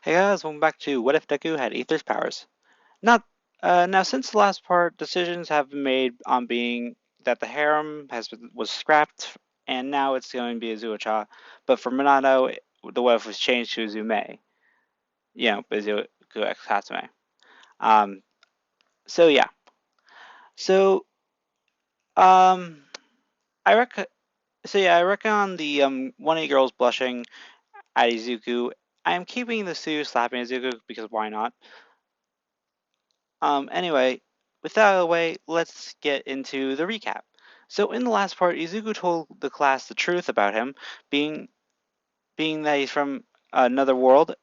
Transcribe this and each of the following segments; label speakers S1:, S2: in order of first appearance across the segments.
S1: Hey guys, welcome back to What If Deku Had Aether's Powers. Not Now, since the last part, decisions have been made on being that the harem was scrapped, and now it's going to be Izuocha. But for Minato, the What If was changed to Izume. Izuku X Hatsume. Um, so yeah, so um, I reckon. I reckon on the one of the girls blushing at Izuku, I am keeping the Tsu slapping Izuku because why not? Anyway, with that out of the way, let's get into the recap. So in the last part, Izuku told the class the truth about him, being being that he's from another world,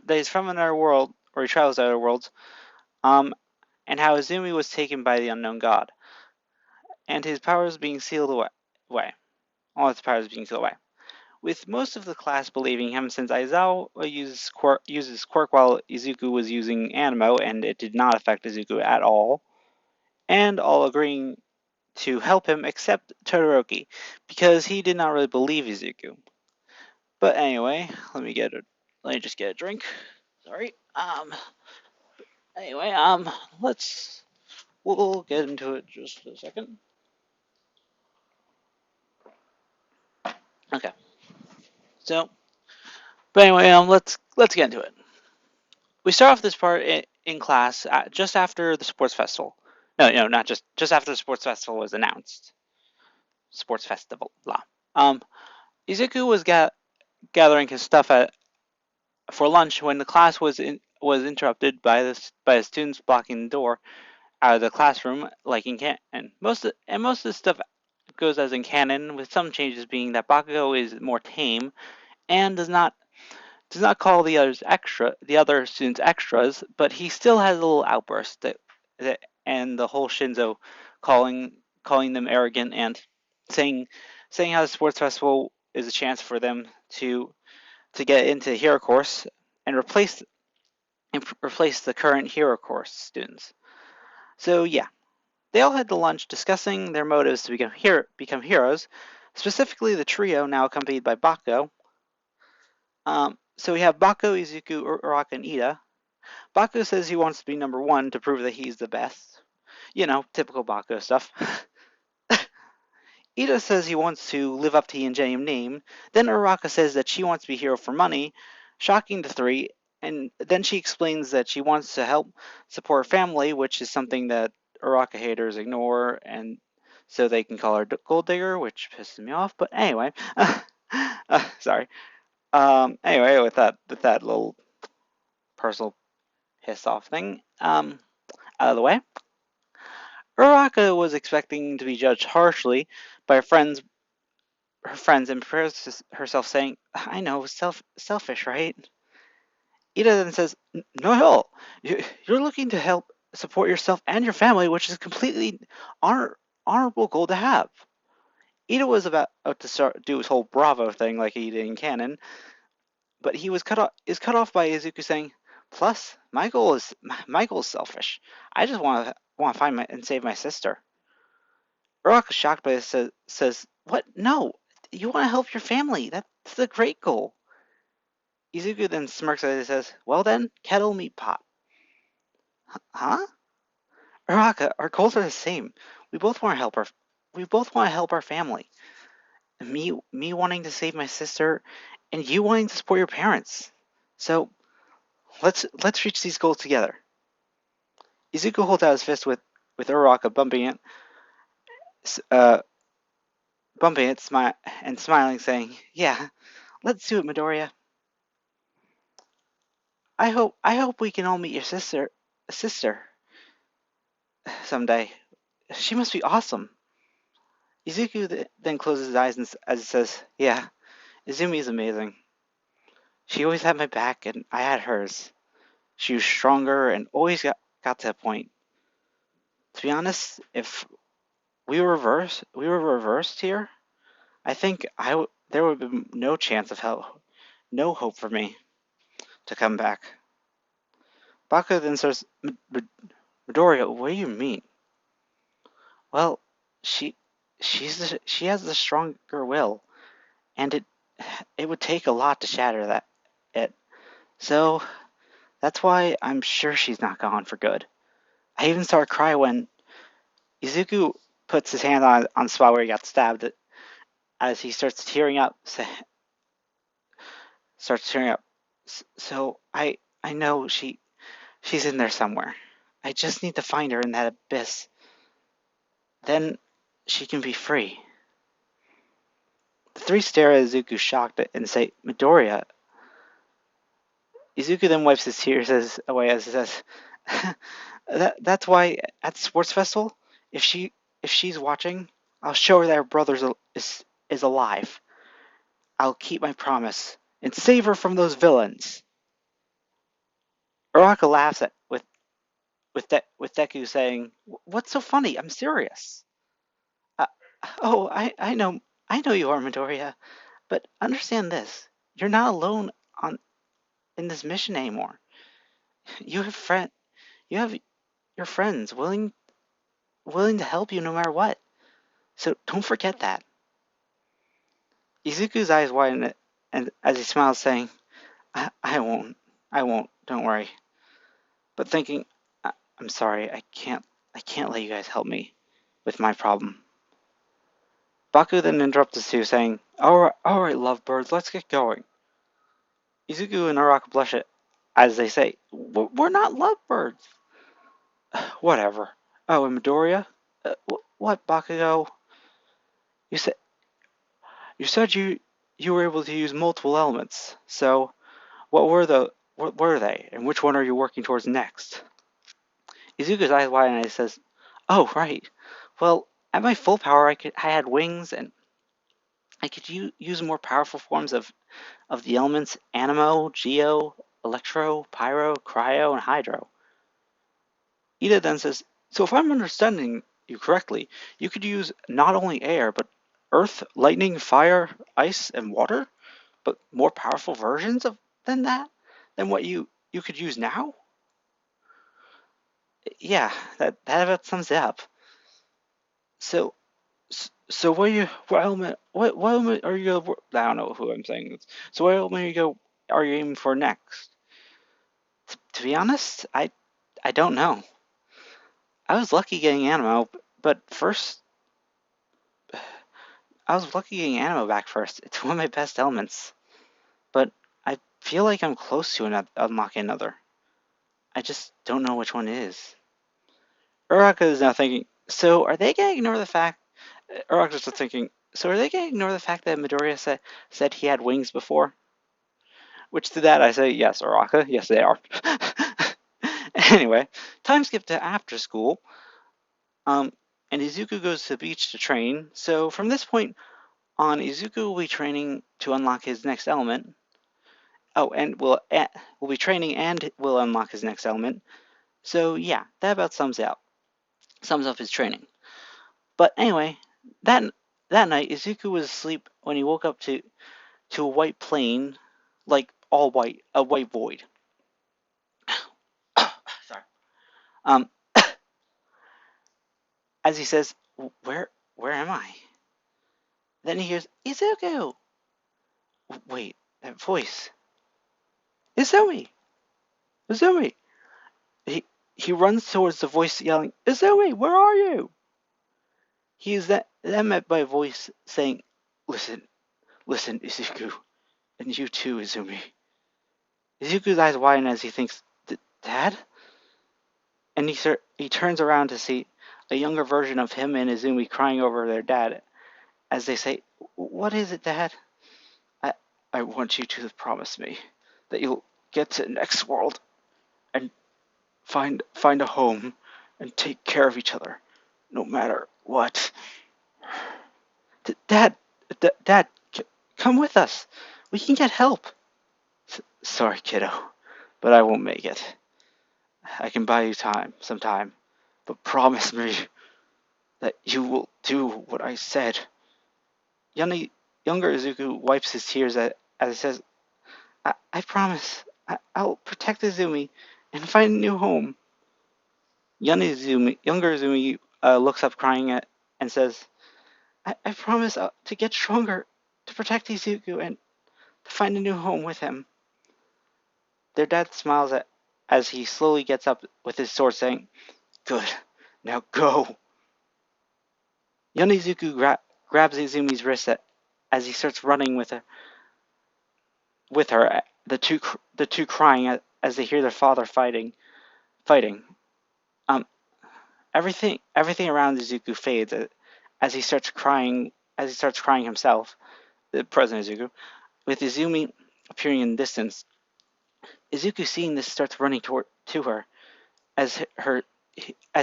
S1: or he travels other worlds, um, and how Izumi was taken by the unknown god, and his powers being sealed away. All his powers being sealed away. With most of the class believing him, since Aizawa uses quirk while Izuku was using Animo, and it did not affect Izuku at all, and all agreeing to help him except Todoroki, because he did not really believe Izuku. But anyway, let me just get a drink. Sorry. Anyway, we'll get into it just a second. Okay. So, but anyway, let's get into it. We start off this part in class just after the sports festival. No, not just after the sports festival was announced. Sports festival, blah. Um, Izuku was gathering his stuff for lunch when the class was interrupted by the students blocking the door out of the classroom, like in canon. Most of the stuff goes as in canon, with some changes being that Bakugo is more tame and does not call the other students extras, but he still has a little outburst and the whole Shinzo calling them arrogant and saying saying how the sports festival is a chance for them to get into the hero course and replace the current hero course students. So yeah, they all had the lunch discussing their motives to become heroes, specifically the trio now accompanied by Bako. So we have Bako, Izuku, Uraka, and Ida. Bako says he wants to be number one to prove that he's the best. Typical Bako stuff. Ida says he wants to live up to the Ingenium name. Then Uraka says that she wants to be hero for money, shocking the three. And then she explains that she wants to help support her family, which is something that Uraka haters ignore, and so they can call her Gold Digger, which pisses me off. But anyway, sorry. Anyway, with that little personal piss off thing out of the way, Uraka was expecting to be judged harshly by her friends and prepares herself saying, I know, selfish, right? Ida then says, no at all. You're looking to help support yourself and your family, which is a completely honorable goal to have. Ida was about to start do his whole bravo thing like he did in canon, but he was cut off by Izuku saying, plus, my goal is selfish. I just want to find and save my sister. Uraka, shocked by this, says, what? No, you want to help your family. That's a great goal. Izuku then smirks at it and says, well then, kettle meat pot. Huh? Uraka, our goals are the same. We both want to help our family. Me wanting to save my sister, and you wanting to support your parents. So let's reach these goals together. Izuku holds out his fist with Uraka uh, bumping it, and smiling, saying, "Yeah, let's do it, Midoriya. I hope we can all meet your sister someday. She must be awesome." Izuku then closes his eyes as he says, "Yeah, Izumi is amazing. She always had my back, and I had hers. She was stronger and always got to a point. To be honest, if we were reversed here, I think there would have been no chance of help, no hope for me to come back." Baku then says, "Midoriya, what do you mean?" "Well, she she has the stronger will, and it would take a lot to shatter it. So That's why I'm sure she's not gone for good. I even saw her cry when Izuku puts his hand on the spot where he got stabbed as he starts tearing up. Starts tearing up. So I know she's in there somewhere. I just need to find her in that abyss. Then she can be free. The three stare at Izuku shocked and say, Midoriya. Izuku then wipes his tears away as he says, that's why at the sports festival, if she's watching, I'll show her that her brother is alive. I'll keep my promise and save her from those villains. Uraka laughs at with Deku saying, "What's so funny? I'm serious." Uh, oh, I know you are, Midoriya, but understand this: you're not alone on in this mission anymore. You have you have your friends willing to help you no matter what. So don't forget that. Izuku's eyes widen and as he smiles, saying, I won't. I won't. Don't worry." But thinking, I'm sorry. I can't let you guys help me with my problem." Baku then interrupts us too, saying, all right, lovebirds, let's get going." Izuku and Araka blush as they say, We're not lovebirds." Whatever. Oh, and Midoriya? What, Bakugo? You said you said you were able to use multiple elements. So what were they, and which one are you working towards next? Izuku's eyes widen and he says, "Oh, right. Well, at my full power, I had wings, and I could use more powerful forms of the elements Animo, Geo, Electro, Pyro, Cryo, and Hydro." Ida then says, "So if I'm understanding you correctly, you could use not only air, but earth, lightning, fire, ice, and water, but more powerful versions of than that? Than what you could use now?" Yeah, that about sums it up. So so what element are you gonna, I don't know who I'm saying this. So what element are you aiming for next? To be honest, I don't know. I was lucky getting Animo, but first I was lucky getting Animo back first. It's one of my best elements. But I feel like I'm close to unlocking another. I just don't know which one it is. Uraka is now thinking, so are they gonna ignore the fact Uraka's just thinking, so are they gonna ignore the fact that Midoriya said he had wings before? Which to that I say, yes, Uraka, yes they are. Anyway, time skip to after school. Um, and Izuku goes to the beach to train. So from this point on, Izuku will be training to unlock his next element. Oh, and will be training and will unlock his next element. So yeah, that about sums up his training. But anyway, that that night Izuku was asleep when he woke up to a white plain, like all white, a white void. Sorry. Um, as he says, where am I? Then he hears Izuku. Wait, that voice. Izumi! Izumi! He he runs towards the voice yelling, Izumi, where are you? He is then met by a voice saying, Listen, listen, Izuku, and you too, Izumi. Izuku's eyes widen as he thinks, Dad? And he turns around to see a younger version of him and Izumi crying over their dad as they say, What is it, Dad? I, I want you to promise me that you'll get to the next world and find a home and take care of each other, no matter what. Dad, Dad, come with us. We can get help. Sorry, kiddo, but I won't make it. I can buy you some time, but promise me that you will do what I said. Younger Izuku wipes his tears as he says, I promise. I'll protect Izumi and find a new home. Younger Izumi looks up crying and says, I promise to get stronger, to protect Izuku and to find a new home with him. Their dad smiles as he slowly gets up with his sword, saying, "Good, now go." Yonezuku grabs Izumi's wrist as he starts running with her, the two crying as they hear their father fighting. Um, everything around Izuku fades as he starts crying himself. The present Izuku, with Izumi appearing in the distance. Izuku, seeing this, starts running to her as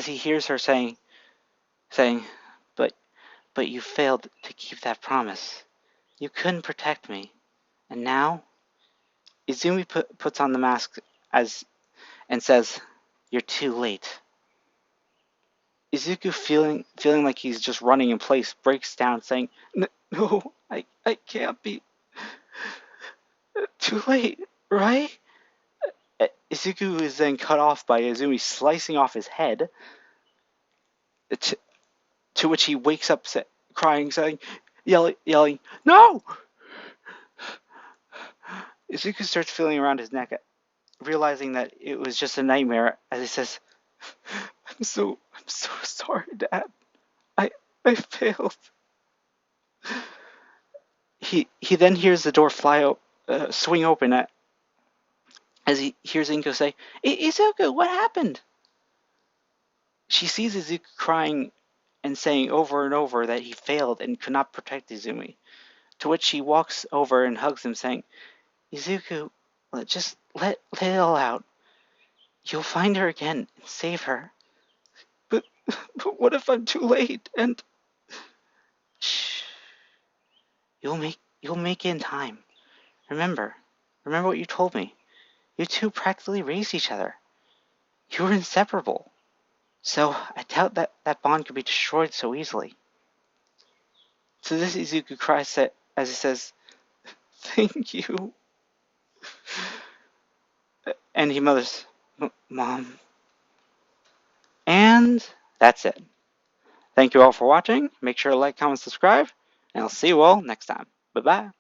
S1: he hears her saying, "But you failed to keep that promise. You couldn't protect me, and now." Izumi puts on the mask as and says, "You're too late." Izuku, feeling like he's just running in place, breaks down, saying, "No, I can't be too late, right?" Izuku is then cut off by Izumi slicing off his head, to, to which he wakes up crying, yelling, "No!" Izuku starts feeling around his neck, realizing that it was just a nightmare, as he says, I'm so sorry, Dad. I failed." He then hears the door swing open as he hears Inko say, "Izuku, what happened?" She sees Izuku crying and saying over and over that he failed and could not protect Izumi, to which she walks over and hugs him, saying, "Izuku, just let it all out. You'll find her again and save her." But, but what if I'm too late? And shh, you'll make it in time. Remember what you told me. You two practically raised each other. You were inseparable. So I doubt that bond could be destroyed so easily. To this, Izuku cries as he says, "Thank you." And he mutters, "Mom." And that's it. Thank you all for watching. Make sure to like, comment, subscribe, and I'll see you all next time. Bye-bye.